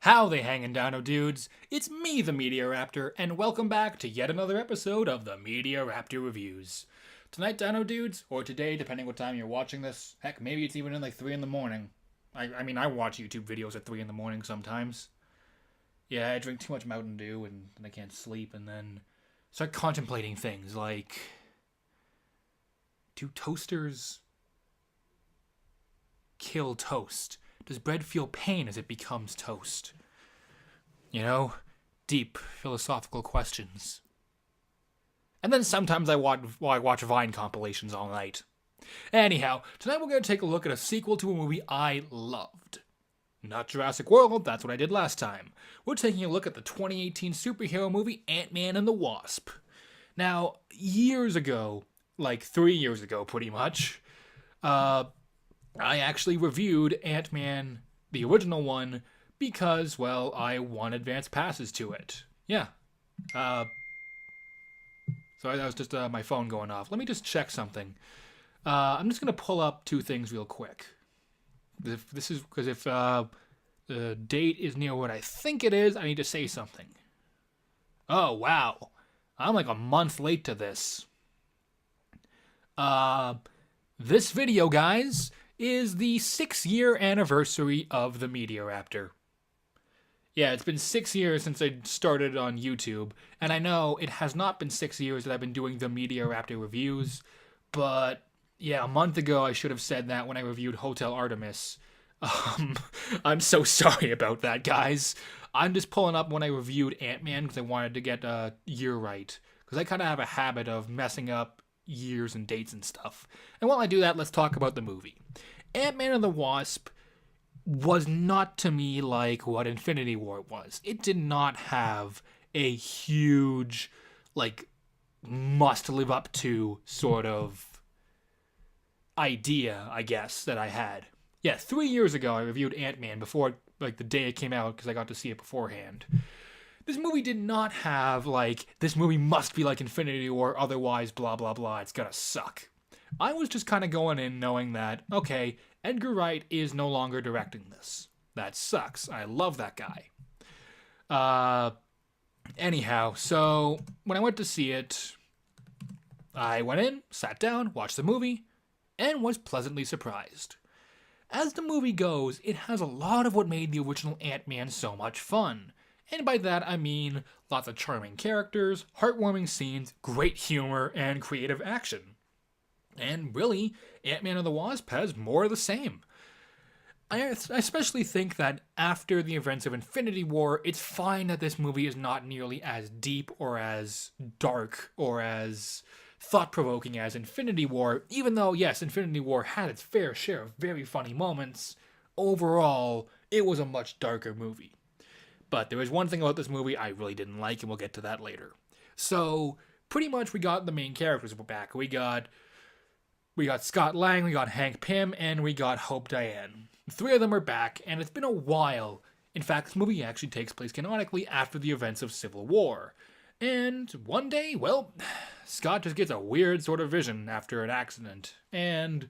How they hangin' down, dudes? It's me, the Media Raptor, and welcome back to yet another episode of the Media Raptor Reviews. Tonight, Dino Dudes, or today, depending what time you're watching this, heck, maybe it's even in like 3 in the morning. I watch YouTube videos at 3 in the morning sometimes. Yeah, I drink too much Mountain Dew and I can't sleep, and then start contemplating things like, do toasters kill toast? Does bread feel pain as it becomes toast? You know, deep philosophical questions. And then sometimes I watch Vine compilations all night. Anyhow, tonight we're going to take a look at a sequel to a movie I loved. Not Jurassic World, that's what I did last time. We're taking a look at the 2018 superhero movie Man and The Wasp. Now, years ago, like 3 years ago pretty much, I actually reviewed Ant-Man, the original one, because, well, I won advance passes to it. Yeah. Sorry, that was just my phone going off. Let me just check something. I'm just going to pull up two things real quick. If the date is near what I think it is, I need to say something. Oh, wow. I'm like a month late to this. This video, guys, is the 6-year anniversary of the Media Raptor. Yeah, it's been 6 years since I started on YouTube, and I know it has not been 6 years that I've been doing the Media Raptor reviews, but yeah, a month ago I should have said that when I reviewed Hotel Artemis. I'm so sorry about that, guys. I'm just pulling up when I reviewed Ant-Man because I wanted to get a year right, because I kind of have a habit of messing up years and dates and stuff. And while I do that, let's talk about the movie. Ant-Man and the Wasp was not to me like what Infinity War was. It did not have a huge, like, must live up to sort of idea, I guess, that I had. Yeah, 3 years ago I reviewed Ant-Man before, like, the day it came out because I got to see it beforehand. This movie did not have, like, this movie must be like Infinity War, otherwise blah blah blah, it's gonna suck. I was just kind of going in knowing that, okay, Edgar Wright is no longer directing this. That sucks. I love that guy. Anyhow, so when I went to see it, I went in, sat down, watched the movie, and was pleasantly surprised. As the movie goes, it has a lot of what made the original Ant-Man so much fun. And by that I mean lots of charming characters, heartwarming scenes, great humor, and creative action. And really, Ant-Man and the Wasp has more of the same. I especially think that after the events of Infinity War, it's fine that this movie is not nearly as deep or as dark or as thought-provoking as Infinity War, even though, yes, Infinity War had its fair share of very funny moments. Overall, it was a much darker movie. But there is one thing about this movie I really didn't like, and we'll get to that later. So, pretty much we got the main characters back. We got Scott Lang, we got Hank Pym, and we got Hope Diane. The three of them are back, and it's been a while. In fact, this movie actually takes place canonically after the events of Civil War. And one day, well, Scott just gets a weird sort of vision after an accident. And,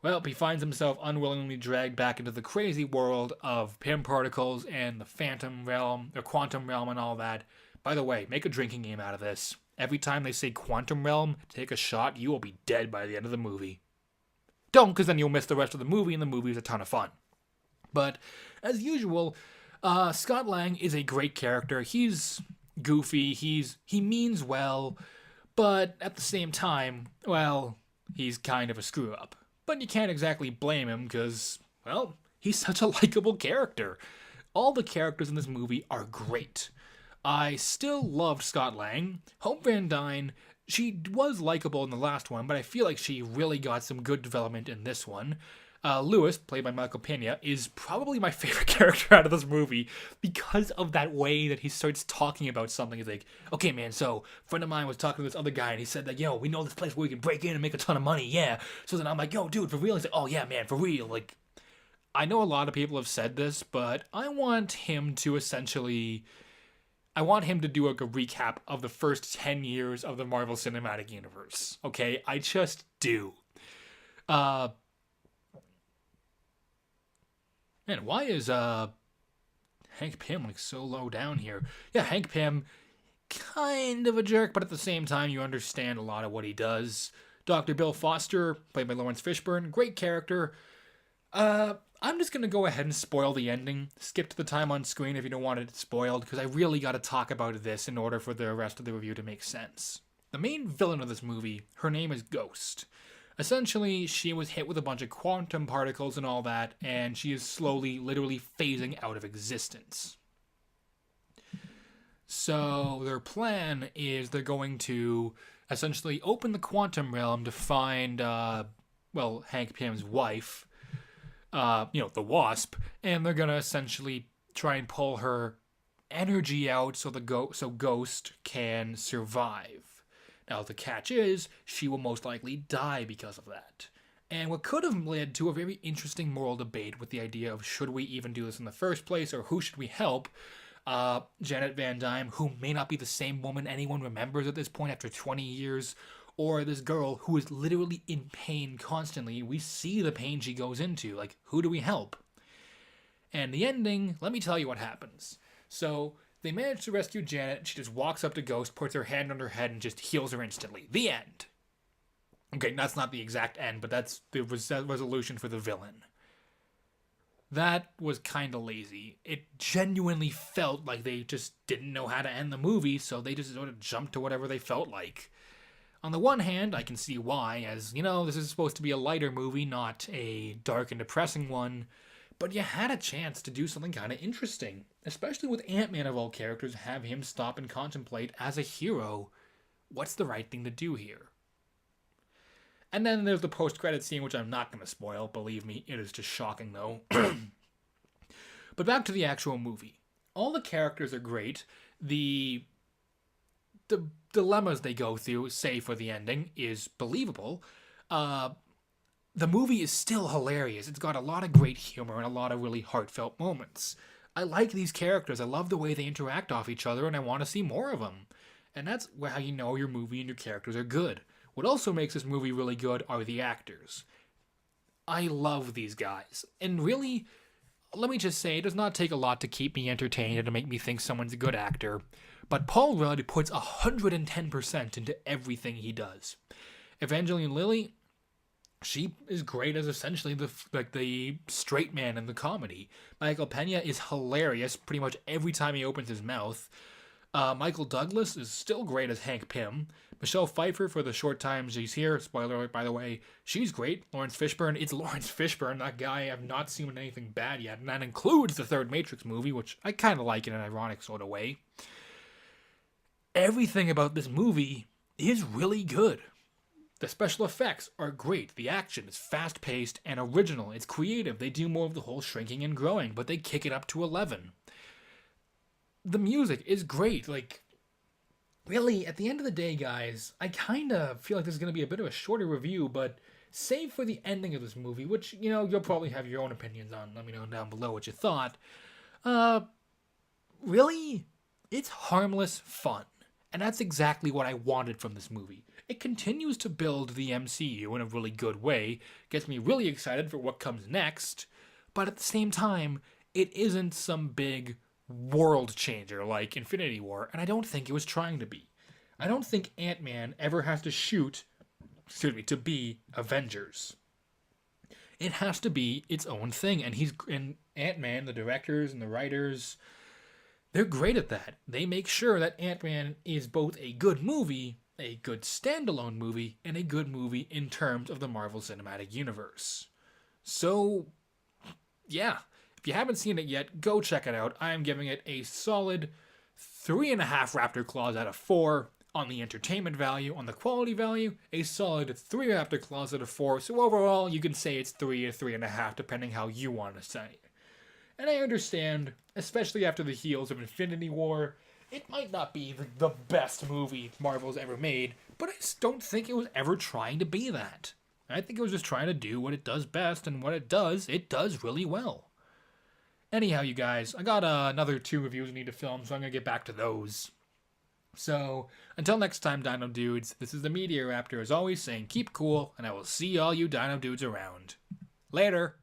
well, he finds himself unwillingly dragged back into the crazy world of Pym particles and the phantom realm, or quantum realm and all that. By the way, make a drinking game out of this. Every time they say quantum realm, take a shot, you will be dead by the end of the movie. Don't, because then you'll miss the rest of the movie, and the movie is a ton of fun. But, as usual, Scott Lang is a great character. He's goofy, he means well, but at the same time, well, he's kind of a screw-up. But you can't exactly blame him, because, well, he's such a likable character. All the characters in this movie are great. I still loved Scott Lang. Hope Van Dyne, she was likable in the last one, but I feel like she really got some good development in this one. Lewis, played by Michael Pena, is probably my favorite character out of this movie because of that way that he starts talking about something. He's like, okay, man, so a friend of mine was talking to this other guy, and he said that, yo, we know this place where we can break in and make a ton of money, yeah. So then I'm like, yo, dude, for real? He's like, oh, yeah, man, for real. Like, I know a lot of people have said this, but I want him to do like a recap of the first 10 years of the Marvel Cinematic Universe. Okay? I just do. Man, why is Hank Pym, like, so low down here. Yeah, Hank Pym, kind of a jerk, but at the same time, you understand a lot of what he does. Dr. Bill Foster, played by Lawrence Fishburne, great character. I'm just gonna go ahead and spoil the ending. Skip to the time on screen if you don't want it spoiled, because I really gotta talk about this in order for the rest of the review to make sense. The main villain of this movie, her name is Ghost. Essentially, she was hit with a bunch of quantum particles and all that, and she is slowly, literally phasing out of existence. So their plan is they're going to essentially open the quantum realm to find, Hank Pym's wife, the Wasp, and they're gonna essentially try and pull her energy out so Ghost can survive. Now the catch is she will most likely die because of that. And what could have led to a very interesting moral debate with the idea of should we even do this in the first place, or who should we help? Janet Van Dyne, who may not be the same woman anyone remembers at this point after 20 years, or this girl who is literally in pain constantly. We see the pain she goes into. Like, who do we help? And the ending, let me tell you what happens. So they manage to rescue Janet. She just walks up to Ghost, puts her hand on her head, and just heals her instantly. The end. Okay, that's not the exact end, but that's the resolution for the villain. That was kind of lazy. It genuinely felt like they just didn't know how to end the movie, so they just sort of jumped to whatever they felt like. On the one hand, I can see why, as, this is supposed to be a lighter movie, not a dark and depressing one, but you had a chance to do something kind of interesting, especially with Ant-Man of all characters, have him stop and contemplate as a hero, what's the right thing to do here? And then there's the post-credit scene, which I'm not going to spoil, believe me, it is just shocking though. But back to the actual movie. All the characters are great, the dilemmas they go through, say for the ending, is believable. The movie is still hilarious. It's got a lot of great humor and a lot of really heartfelt moments. I like these characters. I love the way they interact off each other, and I want to see more of them. And that's how you know your movie and your characters are good. What also makes this movie really good are the actors. I love these guys. And really, let me just say, it does not take a lot to keep me entertained and to make me think someone's a good actor. But Paul Rudd puts 110% into everything he does. Evangeline Lilly, she is great as essentially the straight man in the comedy. Michael Pena is hilarious pretty much every time he opens his mouth. Michael Douglas is still great as Hank Pym. Michelle Pfeiffer, for the short time she's here, spoiler alert by the way, she's great. Lawrence Fishburne, it's Lawrence Fishburne, that guy I've not seen in anything bad yet, and that includes the third Matrix movie, which I kind of like in an ironic sort of way. Everything about this movie is really good. The special effects are great. The action is fast-paced and original. It's creative. They do more of the whole shrinking and growing, but they kick it up to 11. The music is great. Like, really, at the end of the day, guys, I kind of feel like this is going to be a bit of a shorter review, but save for the ending of this movie, which, you'll probably have your own opinions on. Let me know down below what you thought. Really, it's harmless fun. And that's exactly what I wanted from this movie. It continues to build the MCU in a really good way, gets me really excited for what comes next, but at the same time, it isn't some big world changer like Infinity War, and I don't think it was trying to be. I don't think Ant-Man ever has to be Avengers. It has to be its own thing, and Ant-Man, the directors and the writers, they're great at that. They make sure that Ant-Man is both a good movie, a good standalone movie, and a good movie in terms of the Marvel Cinematic Universe. So, yeah, if you haven't seen it yet, go check it out. I am giving it a solid 3.5 Raptor claws out of 4 on the entertainment value. On the quality value, a solid 3 Raptor claws out of 4. So overall, you can say it's 3 or 3.5, depending how you want to say. And I understand, especially after the heels of Infinity War, it might not be the best movie Marvel's ever made, but I just don't think it was ever trying to be that. I think it was just trying to do what it does best, and what it does really well. Anyhow, you guys, I got another 2 reviews I need to film, so I'm going to get back to those. So, until next time, Dino Dudes, this is the Meteor Raptor, as always, saying keep cool, and I will see all you Dino Dudes around. Later!